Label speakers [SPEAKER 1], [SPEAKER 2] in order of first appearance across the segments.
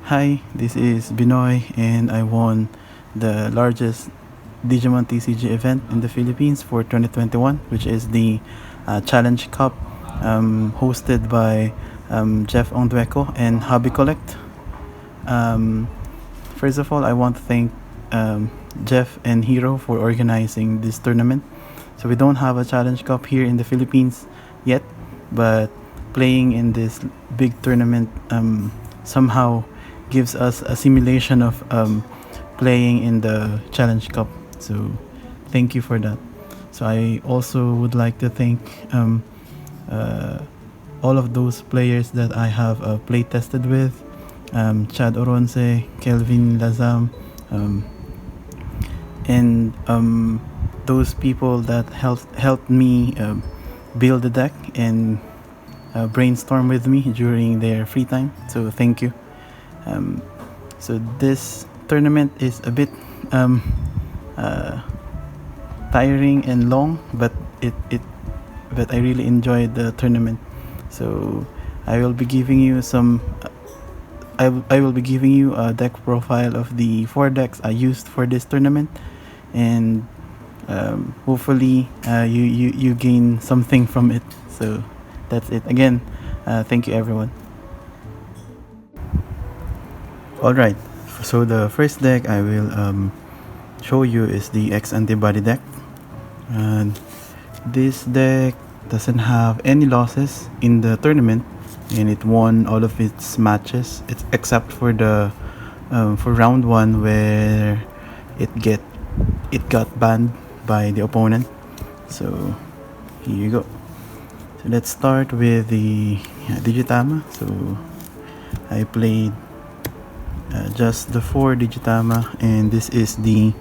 [SPEAKER 1] Hi, this is Binoy, and I won the largest Digimon TCG event in the Philippines for 2021, which is the Challenge Cup, hosted by Jeff Ongdueco and Hobby Collect. Um, First of all, I want to thank Jeff and Hero for organizing this tournament. So we don't have a Challenge Cup here in the Philippines yet, but playing in this big tournament somehow gives us a simulation of playing in the Challenge Cup. So thank you for that. So I also would like to thank uh, all of those players that I have play tested with, Chad Oronce, Kelvin Lazam, um, and those people that helped me build the deck and brainstorm with me during their free time. So thank you. Um, so this tournament is a bit um, uh, tiring and long, but but I really enjoyed the tournament. So I will be giving you some. I will be giving you a deck profile of the 4 decks I used for this tournament, and hopefully you gain something from it. So that's it. Again, thank you everyone. Alright, so the first deck I will show you is the X-Antibody deck. And this deck doesn't have any losses in the tournament, and it won all of its matches. It's except for the for round 1 where it got banned by the opponent. So here you go. So let's start with the Digitama. So I played just the 4 Digitama, and this is the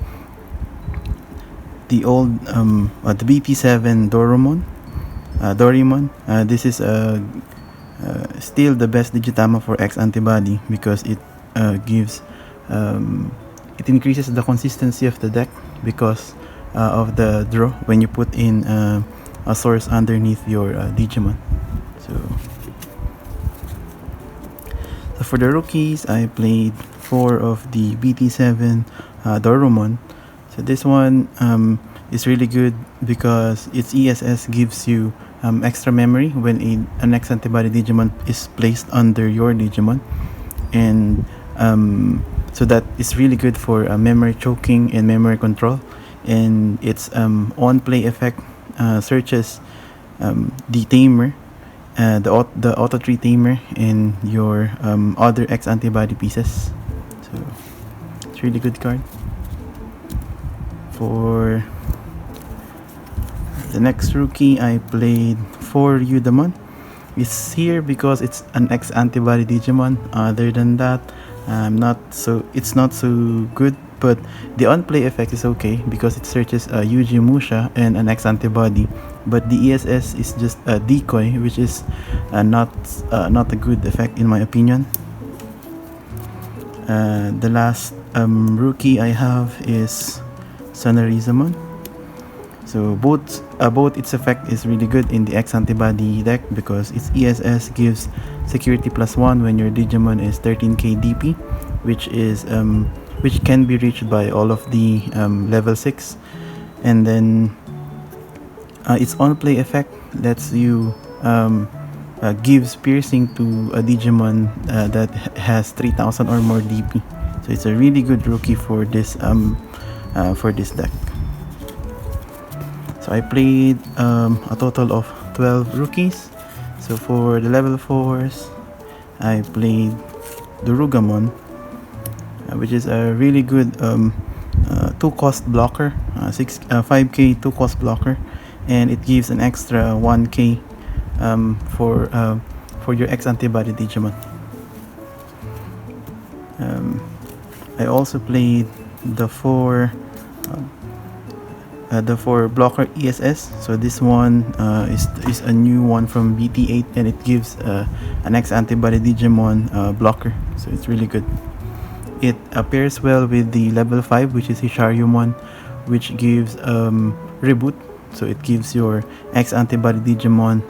[SPEAKER 1] old the BT7 Doraemon. This is still the best Digitama for X-Antibody because it gives it increases the consistency of the deck because of the draw when you put in a source underneath your Digimon. So for the rookies, I played 4 of the BT7 Doraemon. So this one is really good because its ESS gives you extra memory when an X-Antibody Digimon is placed under your Digimon, and so that is really good for memory choking and memory control. And its on-play effect searches the tamer, the auto 3 tamer in your other X-Antibody pieces. So it's really good card. For the next rookie, I played 4 Udamon. It's here because it's an X-Antibody Digimon. Other than that, it's not so good, but the on-play effect is okay because it searches Yuji Musha and an X-Antibody, but the ESS is just a decoy, which is not a good effect in my opinion. The last rookie I have is Sonorizamon. So both its effect is really good in the X-Antibody deck because its ESS gives security +1 when your Digimon is 13k DP, which can be reached by all of the level 6. And then its on-play effect lets you gives piercing to a Digimon that has 3000 or more DP. So it's a really good rookie for this deck. So I played a total of 12 rookies. So for the level 4s, I played the Rugamon, which is a really good 2-cost blocker, 5k 2-cost blocker, and it gives an extra 1k for your X-Antibody Digimon. I also played the 4 blocker ESS. So this one is a new one from BT8, and it gives an X-Antibody Digimon blocker. So it's really good. It pairs well with the level 5, which is Hisharyumon, which gives reboot. So it gives your X-Antibody Digimon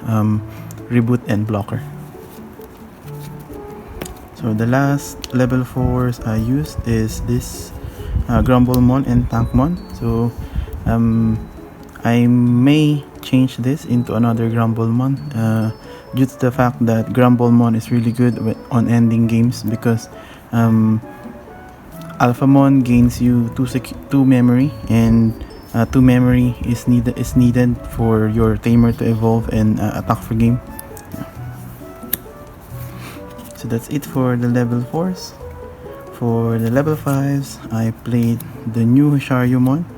[SPEAKER 1] reboot and blocker. So So the last level 4s I used is this Grumblemon and Tankmon. So I may change this into another Grumblemon due to the fact that Grumblemon is really good on ending games, because Alphamon gains you 2 memory, and 2 memory is needed for your tamer to evolve and attack for game. So that's it for the level 4s. For the level 5s, I played the new Sharyumon,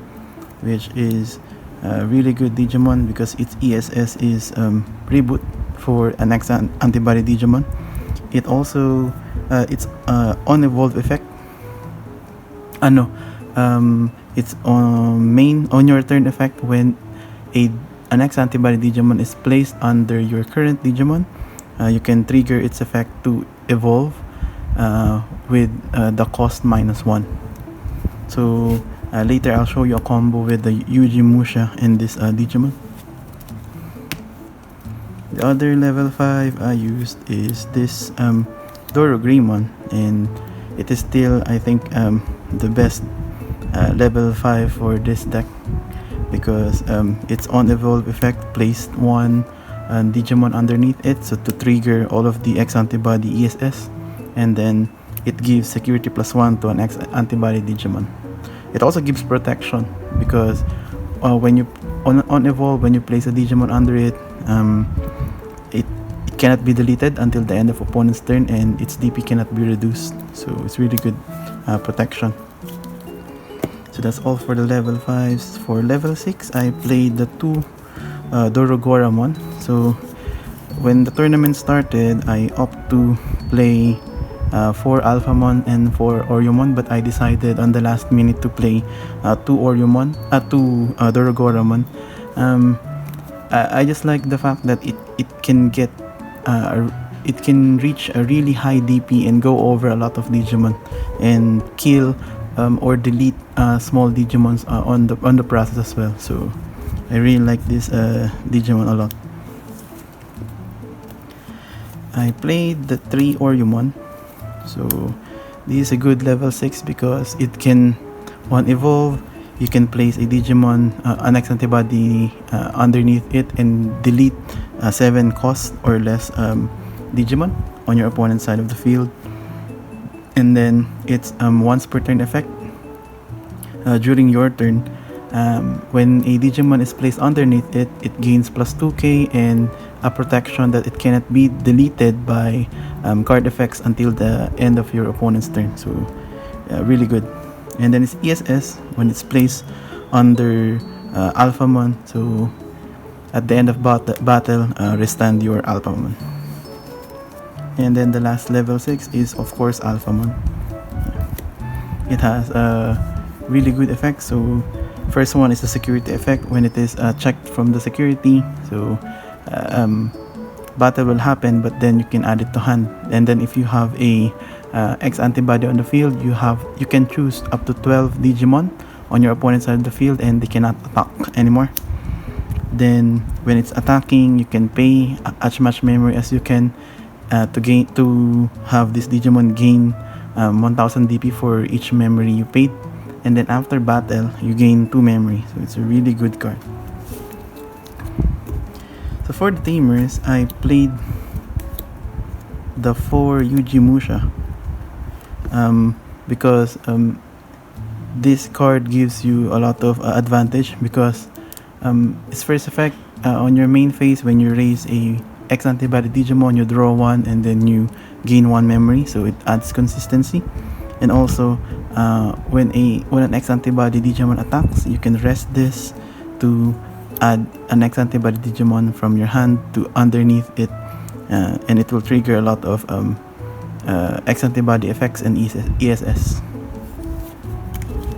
[SPEAKER 1] which is a really good Digimon because its ESS is reboot for an X-Antibody Digimon. It also it's on evolve effect. It's on your turn effect. When an X-Antibody Digimon is placed under your current Digimon, you can trigger its effect to evolve with the cost -1. So later I'll show you a combo with the Yuji Musha and this Digimon. The other level 5 I used is this Dorogreymon, and it is still, I think, the best level 5 for this deck, because it's on evolve effect placed one Digimon underneath it, so to trigger all of the X-Antibody ESS, and then it gives security +1 to an X-Antibody Digimon. It also gives protection, because when you on evolve, when you place a Digimon under it, it cannot be deleted until the end of opponent's turn, and its DP cannot be reduced, so it's really good protection. So that's all for the level 5s. For level 6, I played the 2 Dorogoramon. So when the tournament started, I opted to play 4 Alphamon and 4 Oriomon, but I decided on the last minute to play 2 Dorogoramon. I just like the fact that it can get it can reach a really high DP and go over a lot of Digimon and kill or delete small Digimons on the process as well. So I really like this Digimon a lot. I played the 3 Oriomon. So this is a good level 6 because it can, on evolve, you can place a Digimon, an X-Antibody underneath it, and delete 7 cost or less Digimon on your opponent's side of the field. And then it's once per turn effect. During your turn, when a Digimon is placed underneath it, it gains +2k and a protection that it cannot be deleted by card effects until the end of your opponent's turn. So really good. And then its ESS, when it's placed under Alphamon, so at the end of battle, restand your Alphamon. And then the last level 6 is, of course, Alphamon. It has a really good effect. So first one is the security effect. When it is checked from the security, so battle will happen, but then you can add it to hand. And then if you have a X-Antibody on the field, you can choose up to 12 Digimon on your opponent's side of the field, and they cannot attack anymore. Then when it's attacking, you can pay as much memory as you can to have this Digimon gain 1000 DP for each memory you paid. And then after battle, you gain 2 memory. So it's a really good card. So for the tamers, I played the 4 Yuji Musha because this card gives you a lot of advantage, because its first effect on your main phase, when you raise a X-Antibody Digimon, you draw 1 and then you gain 1 memory, so it adds consistency. And also when an X-Antibody Digimon attacks, you can rest this to add an X-Antibody Digimon from your hand to underneath it, and it will trigger a lot of X-Antibody effects and ESS.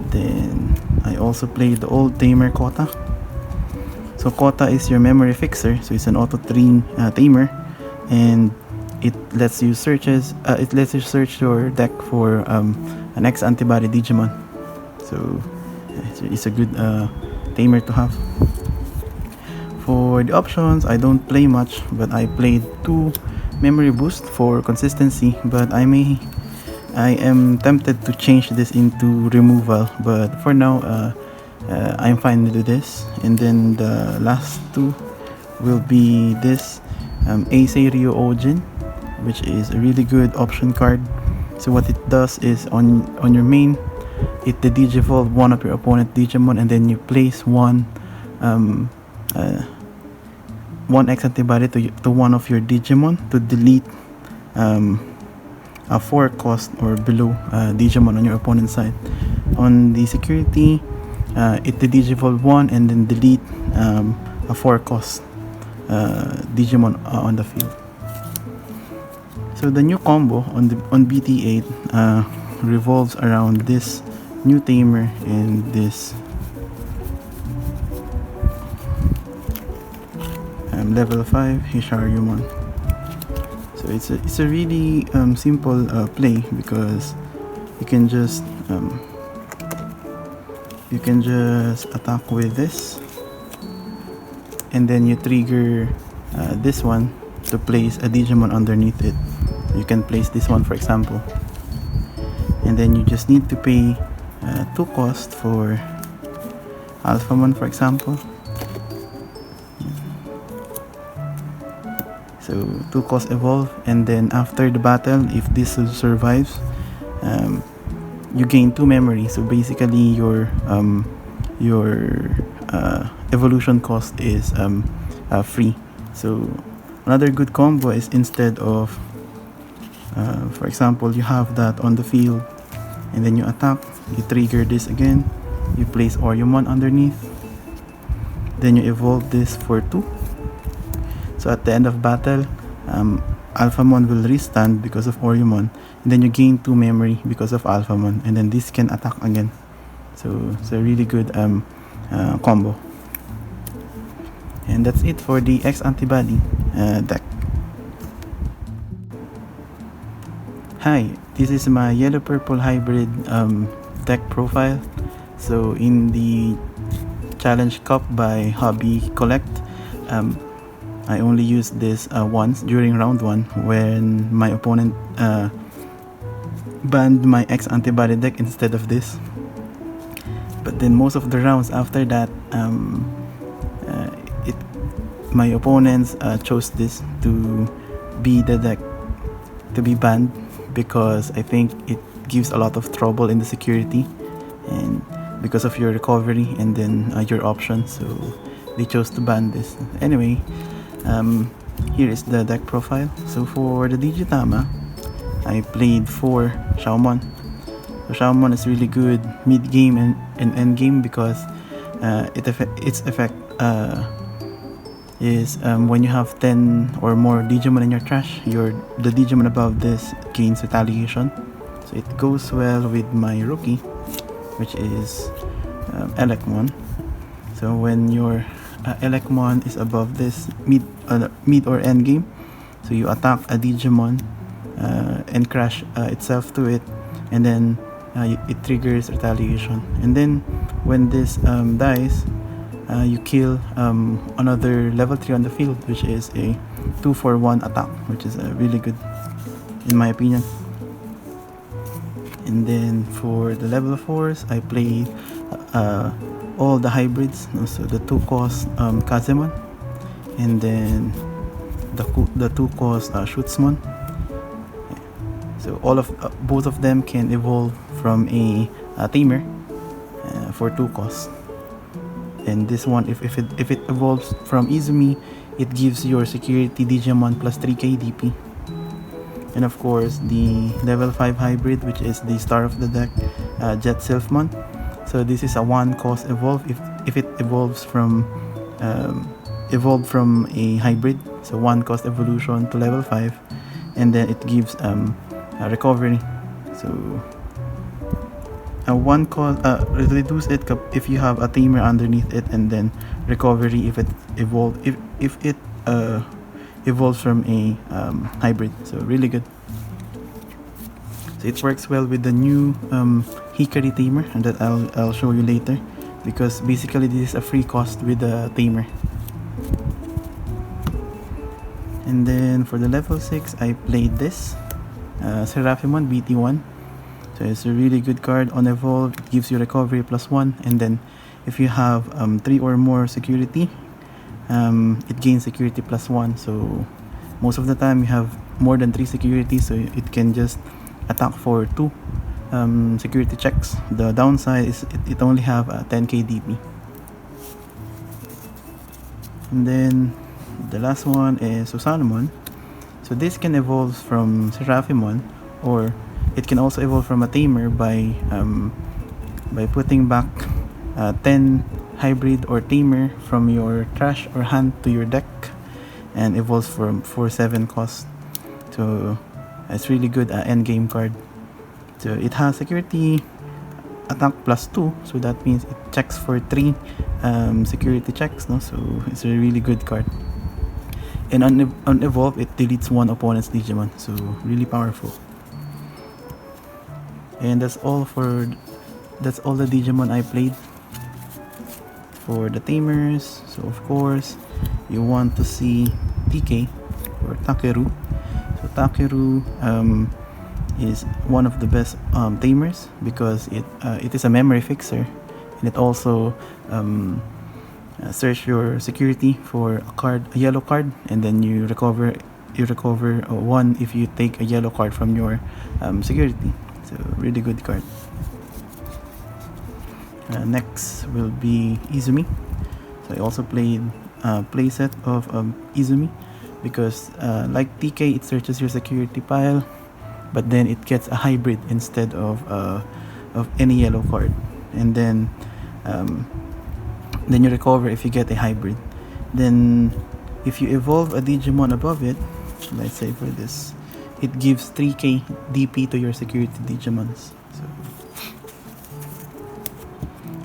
[SPEAKER 1] Then I also played the old tamer Kota. So Kota is your memory fixer, so it's an auto 3 tamer, and it lets you search your deck for an X-Antibody Digimon. So it's a good tamer to have. For the options, I don't play much, but I played 2 memory boost for consistency, but I am tempted to change this into removal, but for now I'm fine with this. And then the last two will be this Ace Ryo Ojin, which is a really good option card. So what it does is on your main, it the digivolve one of your opponent Digimon, and then you place one X-Antibody to one of your Digimon to delete a 4 cost or below Digimon on your opponent's side. On the security, it the digivolve one and then delete a 4 cost Digimon on the field. So the new combo on BT8 revolves around this new tamer and this level 5 Hisharyumon. So it's a really simple play, because you can just attack with this, and then you trigger this one to place a Digimon underneath it. You can place this one, for example, and then you just need to pay 2 cost for Alphamon, for example. So 2 cost evolve, and then after the battle, if this survives, you gain 2 memory. So basically your evolution cost is free. So another good combo is, instead of for example, you have that on the field and then you attack, you trigger this again, you place Oryomon underneath, then you evolve this for 2. So at the end of battle, Alphamon will restand because of Oryomon, and then you gain 2 memory because of Alphamon, and then this can attack again. So it's a really good combo. And that's it for the X-Antibody deck. Hi, this is my yellow-purple hybrid deck profile. So in the Challenge Cup by Hobby Collect, I only used this once during round 1, when my opponent banned my X-Antibody deck instead of this. But then most of the rounds after that, my opponents chose this to be the deck to be banned, because I think it gives a lot of trouble in the security and because of your recovery and then your options, so they chose to ban this. Anyway, here is the deck profile. So for the Digitama, I played 4 Xiaomon. So Xiaomon is really good mid-game and end-game, because its effect is when you have 10 or more Digimon in your trash, the Digimon above this gains retaliation. So it goes well with my rookie, which is Elecmon. So when your Elecmon is above this mid or end game, so you attack a Digimon and crash itself to it, and then it triggers retaliation. And then when this dies, you kill another level 3 on the field, which is a 2-for-1 attack, which is really good in my opinion. And then for the level 4s, I play all the hybrids, so the 2 cost Kazemon, and then the 2 cost Shutsmon. So both of them can evolve from a tamer for 2 costs. And this one, if it evolves from Izumi, it gives your security Digimon plus 3 KDP. And of course the level 5 hybrid, which is the star of the deck, Jet Sylphmon. So this is a 1 cost evolve if it evolves from a hybrid, so 1 cost evolution to level 5, and then it gives a recovery. So a 1 cost reduce it if you have a tamer underneath it, and then recovery if it evolves from a hybrid. So really good. So it works well with the new Hikari tamer, and that I'll show you later, because basically this is a free cost with the tamer. And then for the level 6, I played this Seraphimon BT1. So it's a really good card. On evolve, it gives you recovery +1, and then if you have 3 or more security, it gains security +1. So most of the time you have more than 3 security, so it can just attack for 2 security checks. The downside is it only have 10k DP. And then the last one is Susanomon. So this can evolve from Seraphimon, or it can also evolve from a tamer by putting back 10 hybrid or tamer from your trash or hand to your deck, and evolves for 7 cost. So it's really good end game card. So it has security attack +2, so that means it checks for 3 security checks, no? So it's a really good card. And on evolve, it deletes one opponent's Digimon, so really powerful. And that's all the Digimon I played. For the tamers, so of course you want to see TK or Takeru. So Takeru is one of the best tamers because it is a memory fixer, and it also search your security for a yellow card, and then you recover 1 if you take a yellow card from your security. So really good card. Next will be Izumi. So I also played playset of Izumi because like TK, it searches your security pile, but then it gets a hybrid instead of any yellow card, and then you recover if you get a hybrid. Then if you evolve a Digimon above it, let's say for this, it gives 3k DP to your security Digimons. So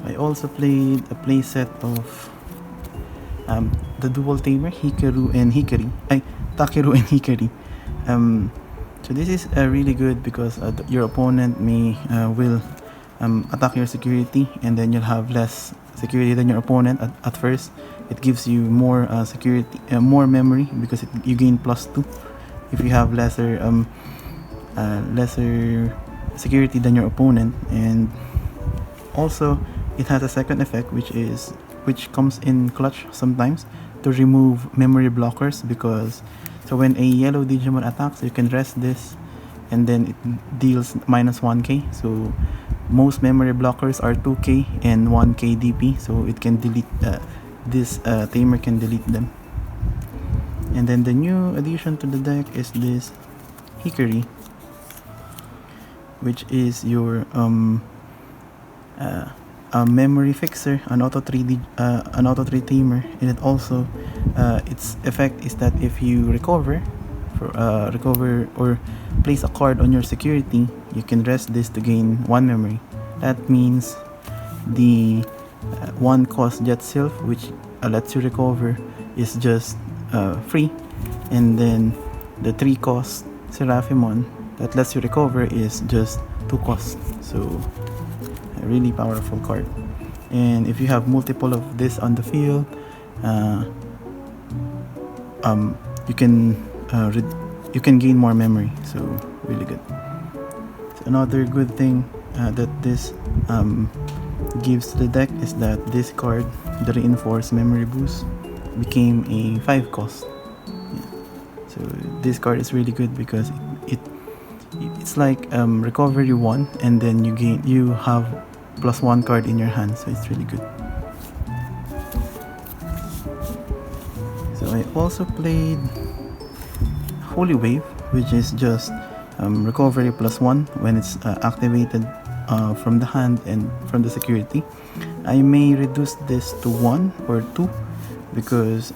[SPEAKER 1] I also played a playset of the dual tamer Takeru and Hikari. So this is really good because your opponent will attack your security, and then you'll have less security than your opponent at first. It gives you more security, more memory, because you gain +2 if you have lesser security than your opponent. And also it has a second effect, which comes in clutch sometimes, to remove memory blockers, because so when a yellow Digimon attacks, you can rest this, and then it deals -1k. So most memory blockers are 2k and 1k DP, so it can delete this tamer can delete them. And then the new addition to the deck is this Hikari, which is your a memory fixer, an auto 3 tamer, and it also its effect is that if you recover or place a card on your security, you can rest this to gain 1 memory. That means the 1 cost Jet Sylph, which lets you recover, is just free, and then the 3 cost Seraphimon that lets you recover is just 2 cost. So a really powerful card. And if you have multiple of this on the field, you can gain more memory, so really good. So another good thing that this gives to the deck is that this card, the reinforced memory boost, became a 5 cost. Yeah. So this card is really good because it's like recovery 1, and then you have +1 card in your hand, so it's really good. So I also played Holy Wave, which is just recovery +1 when it's activated from the hand and from the security. I may reduce this to 1 or 2 because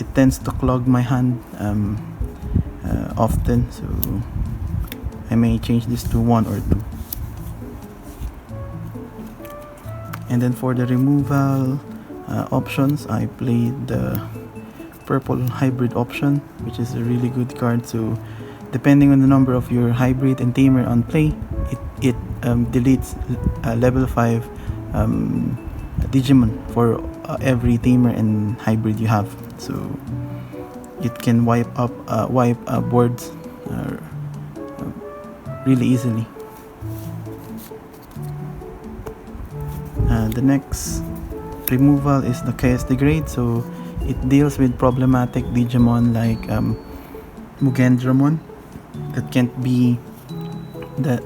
[SPEAKER 1] it tends to clog my hand often, so I may change this to 1 or 2. And then for the removal options, I played the purple hybrid option, which is a really good card. So depending on the number of your hybrid and tamer on play, it deletes level 5 Digimon for every tamer and hybrid you have. So it can wipe boards really easily. The next removal is the Chaos Degrade, so it deals with problematic Digimon like Mugendramon that can't be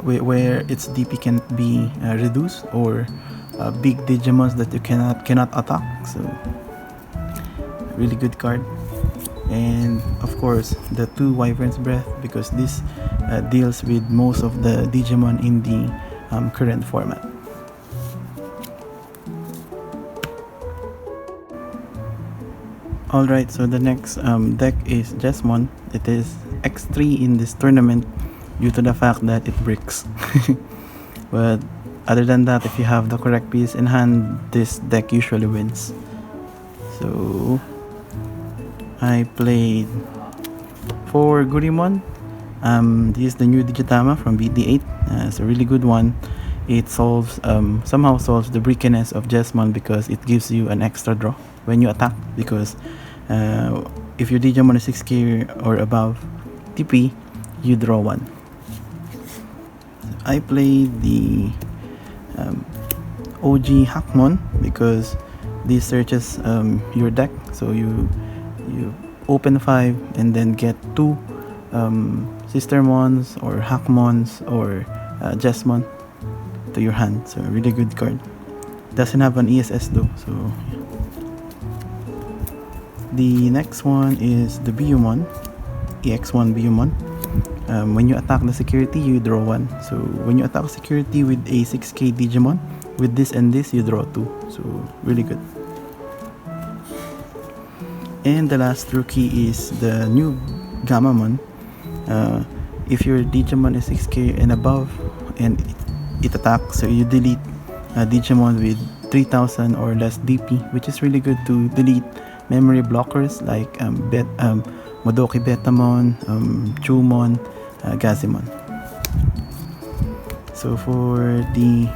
[SPEAKER 1] where its DP can't be reduced, or big Digimons that you cannot attack. So really good card. And of course the 2 Wyvern's Breath, because this deals with most of the Digimon in the current format. Alright, so the next deck is Jesmon. It is X3 in this tournament due to the fact that it bricks. But other than that, if you have the correct piece in hand, this deck usually wins. So I played 4 Gurimon. This is the new Digitama from BT8. It's a really good one. It somehow solves the brickiness of Jesmon because it gives you an extra draw when you attack, because if your Digimon is 6k or above TP, you draw 1. I played the OG Hackmon because this searches your deck, so you open 5 and then get 2 Sistermons or Hackmons or Jesmon to your hand. So a really good card. Doesn't have an ESS though, so yeah. The next one is the Biyumon, EX1 Biyumon. When you attack the security, you draw 1. So when you attack security with a 6k Digimon, with this and this, you draw 2. So really good. And the last rookie is the new Gammamon. If your Digimon is 6k and above and it attacks, so you delete Digimon with 3000 or less DP, which is really good to delete memory blockers like Modoki Betamon, Chumon, Gazimon. So for the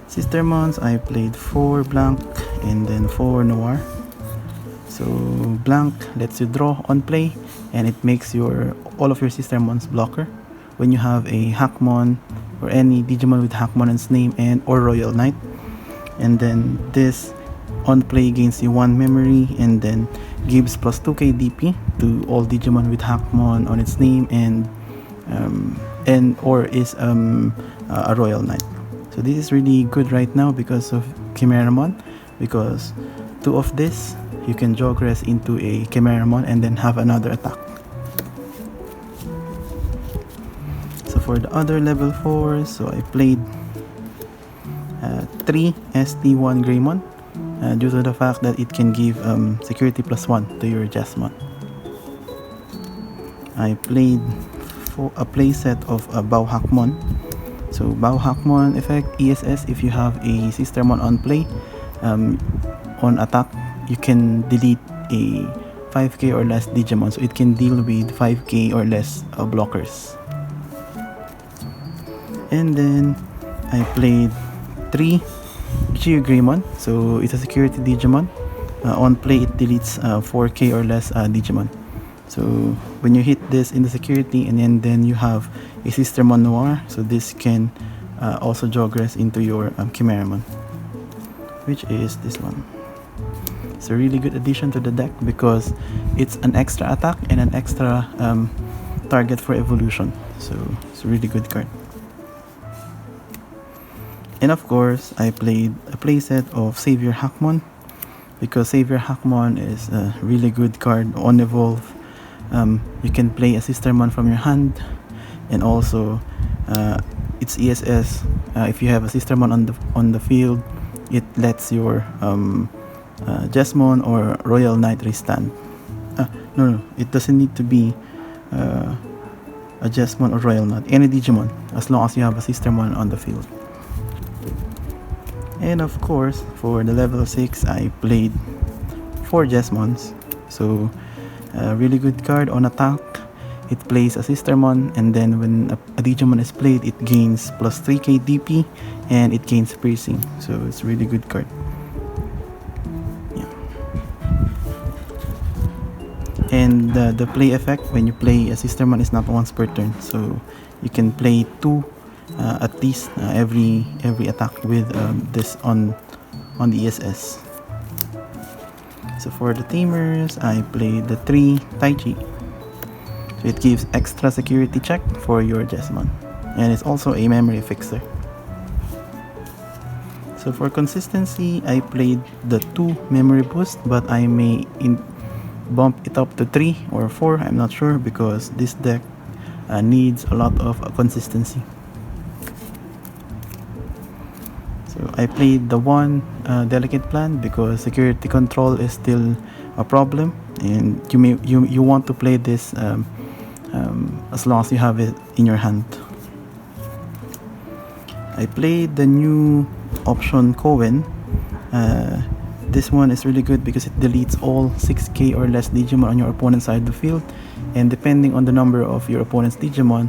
[SPEAKER 1] Sistermons, I played 4 Blank and then 4 Noir. So Blank lets you draw on play, and it makes all of your Sistermons blocker when you have a Hackmon or any Digimon with Hackmon in its name or Royal Knight. And then this on play gains you 1 memory and then gives plus 2k DP to all Digimon with Hackmon on its name or is a Royal Knight. So this is really good right now because of Chimeramon, because 2 of this you can Jogress into a Chimeramon and then have another attack. So for the other level 4s, so I played 3 ST1 Greymon due to the fact that it can give security plus 1 to your Jesmon. I played a playset of Bao Hackmon. So Bao Hackmon effect ESS, if you have a Sistermon on play, on attack you can delete a 5k or less Digimon, so it can deal with 5k or less blockers. And then I played 3 Greymon, so it's a security Digimon. On play it deletes 4k or less Digimon. So when you hit this in the security and then you have a Sistermon Noir, so this can also Jogress into your Chimeramon, which is this one. It's a really good addition to the deck because it's an extra attack and an extra target for evolution. So it's a really good card. And of course, I played a playset of Savior Hackmon because Savior Hackmon is a really good card on evolve. You can play a Sistermon from your hand, and also its ESS. If you have a Sistermon on the field, it lets your Jesmon or Royal Knight restand. No, it doesn't need to be a Jesmon or Royal Knight. Any Digimon, as long as you have a Sistermon on the field. And of course, for the level 6, I played 4 Jesmons. So, a really good card on attack. It plays a Sistermon, and then when a Digimon is played, it gains plus 3k DP and it gains piercing. So, it's a really good card. Yeah. And the play effect when you play a Sistermon is not once per turn, so you can play 2 at least every attack with this on the ESS. So for the tamers, I played the 3 Taichi. So it gives extra security check for your Jesmon, and it's also a memory fixer. So for consistency, I played the 2 memory boost, but I may bump it up to 3 or 4, I'm not sure, because this deck needs a lot of consistency. So I played the 1 delicate plan because security control is still a problem, and you want to play this as long as you have it in your hand. I played the new option Cohen. This one is really good because it deletes all 6k or less Digimon on your opponent's side of the field, and depending on the number of your opponent's Digimon,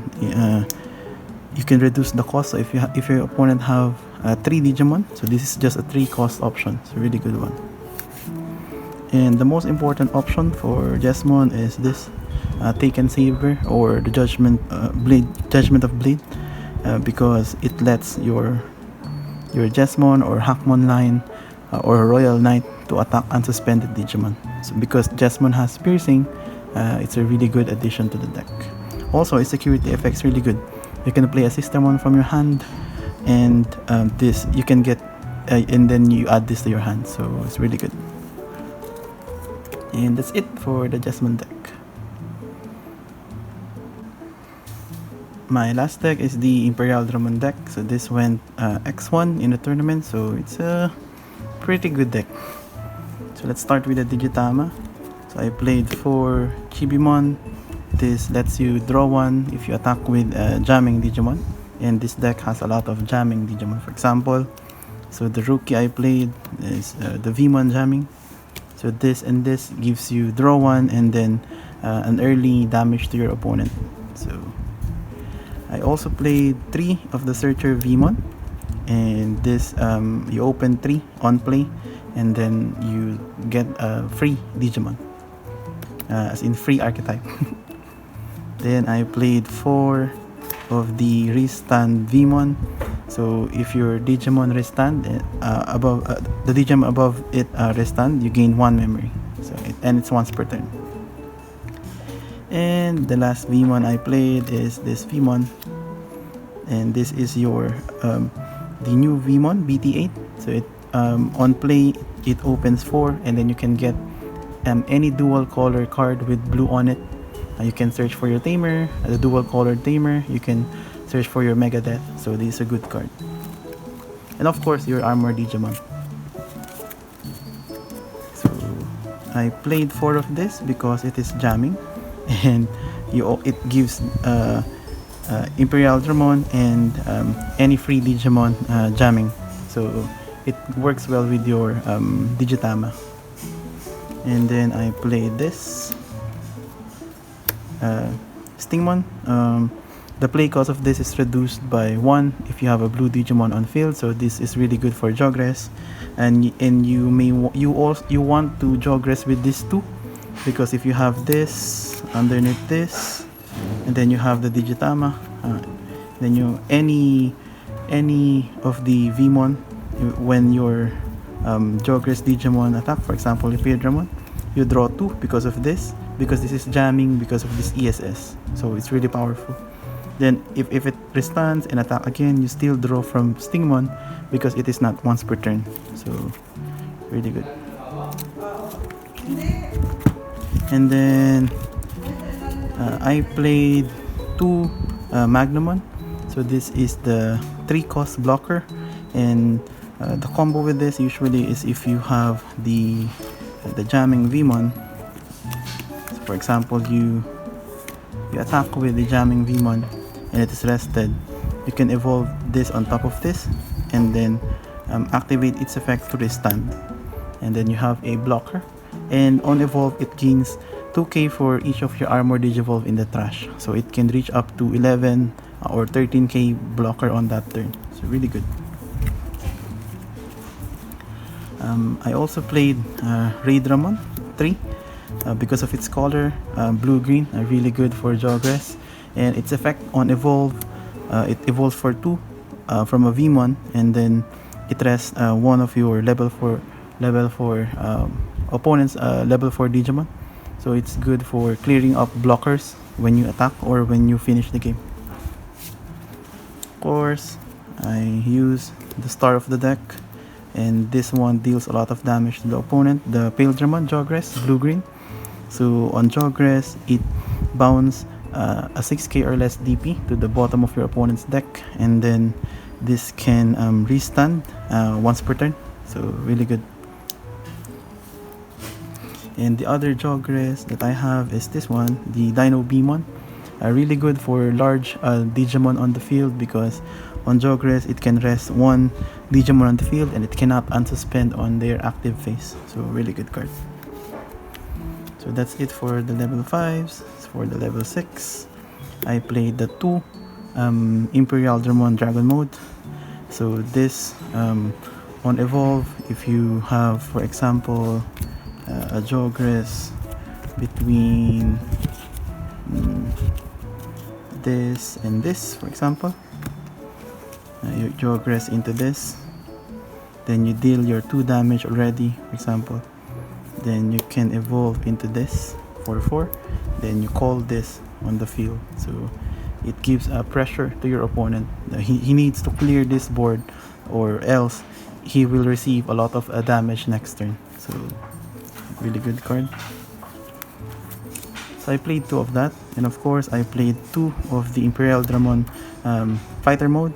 [SPEAKER 1] you can reduce the cost. So if your opponent have 3 Digimon, so this is just a 3 cost option. It's a really good one. And the most important option for Jesmon is this Taken Saber, or the Judgment of Blade, because it lets your Jesmon or Hackmon line or Royal Knight to attack unsuspended Digimon. So because Jesmon has piercing, it's a really good addition to the deck. Also, its security effects really good. You can play a Sistermon from your hand, and this you can get, and then you add this to your hand. So it's really good. And that's it for the Jesmon deck. My last deck is the Imperialdramon deck. So this went X1 in the tournament, so it's a pretty good deck. So let's start with the Digitama. So I played 4 Chibimon. This lets you draw 1 if you attack with jamming Digimon, and this deck has a lot of jamming Digimon. For example, so the rookie I played is the Vmon jamming. So this and this gives you draw 1 and then an early damage to your opponent. So I also played 3 of the Searcher Vmon, and this you open 3 on play, and then you get a free Digimon, as in free archetype. Then I played 4 of the Restand Vmon. So if your Digimon restand above the Digimon above it restand, you gain 1 memory. So it's once per turn. And the last Vmon I played is this Vmon, and this is your the new Vmon BT8. So it on play it opens 4, and then you can get any dual color card with blue on it. You can search for your tamer, the dual colored tamer. You can search for your Megadeth. So this is a good card. And of course your armor Digimon. So I played 4 of this because it is jamming, and it gives Imperialdramon and any free Digimon jamming. So it works well with your Digitama. And then I played this Stingmon. The play cost of this is reduced by 1 if you have a blue Digimon on field, so this is really good for Jogress. And you want to Jogress with this too, because if you have this underneath this, and then you have the Digitama, then any of the Vmon, when your Jogress Digimon attack, for example Imperialdramon, you draw 2 because of this, because this is jamming because of this ESS. So it's really powerful. Then if it restands and attack again, you still draw from Stingmon because it is not once per turn. So really good. And then I played 2 Magnumon. So this is the 3 cost blocker, and the combo with this usually is if you have the jamming Vmon. So for example, you attack with the jamming Vmon and it is rested, you can evolve this on top of this, and then activate its effect to restand, and then you have a blocker. And on evolve, it gains 2k for each of your armor Digivolve in the trash, so it can reach up to 11 or 13k blocker on that turn. So really good. I also played Raidramon 3. because of its color, blue-green, really good for Jogress. And its effect on evolve, it evolves for 2 from a Vmon, and then it rests one of your level 4 opponents level 4 Digimon. So it's good for clearing up blockers when you attack or when you finish the game. Of course, I use the star of the deck, and this one deals a lot of damage to the opponent, the Imperialdramon Jogress, blue-green. So on Jogress, it bounces a 6k or less DP to the bottom of your opponent's deck, and then this can restand once per turn, so really good. And the other Jogress that I have is this one, the Dino Beamon. Really good for large Digimon on the field, because on Jogress it can rest one Digimon on the field and it cannot unsuspend on their active phase, so really good card. So that's it for the level 5s. For the level 6, I played the 2 Imperialdramon Dragon mode. So this on evolve, if you have, for example, a Jogress between this and this, for example, you Jogress into this, then you deal your 2 damage already, for example, then you can evolve into this for 4, then you call this on the field, so it gives pressure to your opponent. He needs to clear this board, or else he will receive a lot of damage next turn. So really good card. So I played 2 of that, and of course I played 2 of the Imperialdramon fighter mode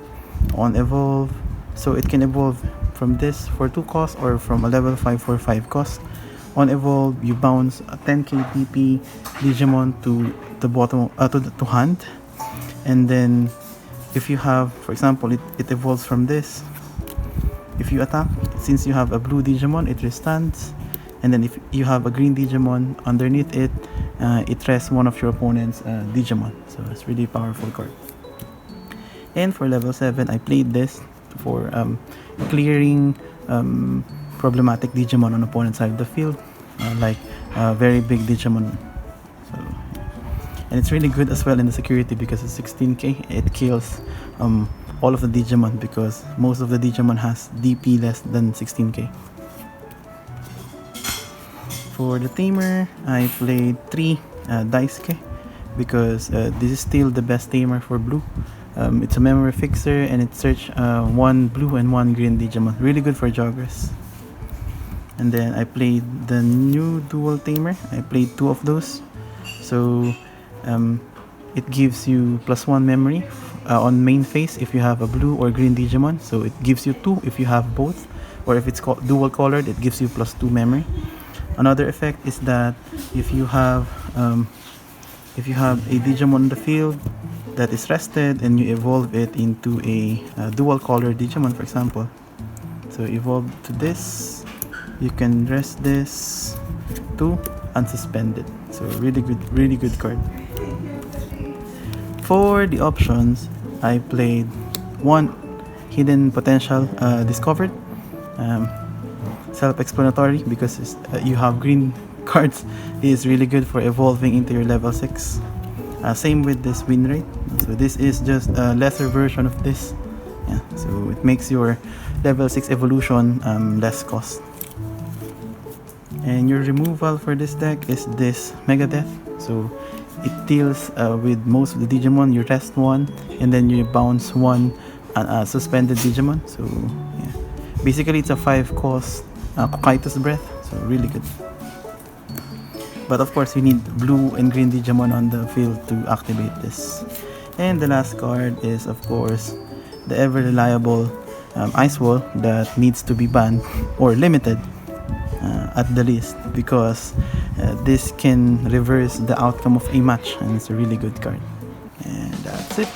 [SPEAKER 1] on evolve. So it can evolve from this for 2 cost or from a level 5 for 5 cost. On evolve, you bounce a 10k DP Digimon to the bottom to hand, and then if you have, for example, it evolves from this. If you attack, since you have a blue Digimon, it restands, and then if you have a green Digimon underneath it, it rests one of your opponent's Digimon. So it's really powerful card. And for level 7, I played this for clearing problematic Digimon on opponent's side of the field, like very big Digimon. So, and it's really good as well in the security, because it's 16k. It kills all of the Digimon, because most of the Digimon has DP less than 16k. For the tamer, I played 3 Daisuke, because this is still the best tamer for blue. It's a memory fixer, and it search 1 blue and 1 green Digimon. Really good for Jogress. And then I played the new dual tamer. I played 2 of those. So it gives you +1 memory on main phase if you have a blue or green Digimon. So it gives you 2 if you have both, or if it's dual colored, it gives you +2 memory. Another effect is that if you have a Digimon on the field that is rested, and you evolve it into a dual color Digimon, for example, so evolve to this, you can rest this to unsuspended. So really good card. For the options, I played 1 hidden potential discovered, self-explanatory, because you have green cards, is really good for evolving into your level 6. Same with this win rate. So this is just a lesser version of this. Yeah, so it makes your level 6 evolution less cost. And your removal for this deck is this Mega Death. So it deals with most of the Digimon. You rest 1, and then you bounce 1 suspended Digimon. So yeah, basically it's a 5 cost Kokaitos Breath. So really good. But of course, you need blue and green Digimon on the field to activate this. And the last card is, of course, the ever reliable Ice Wall that needs to be banned or limited at the least, because this can reverse the outcome of a match, and it's a really good card. And that's it.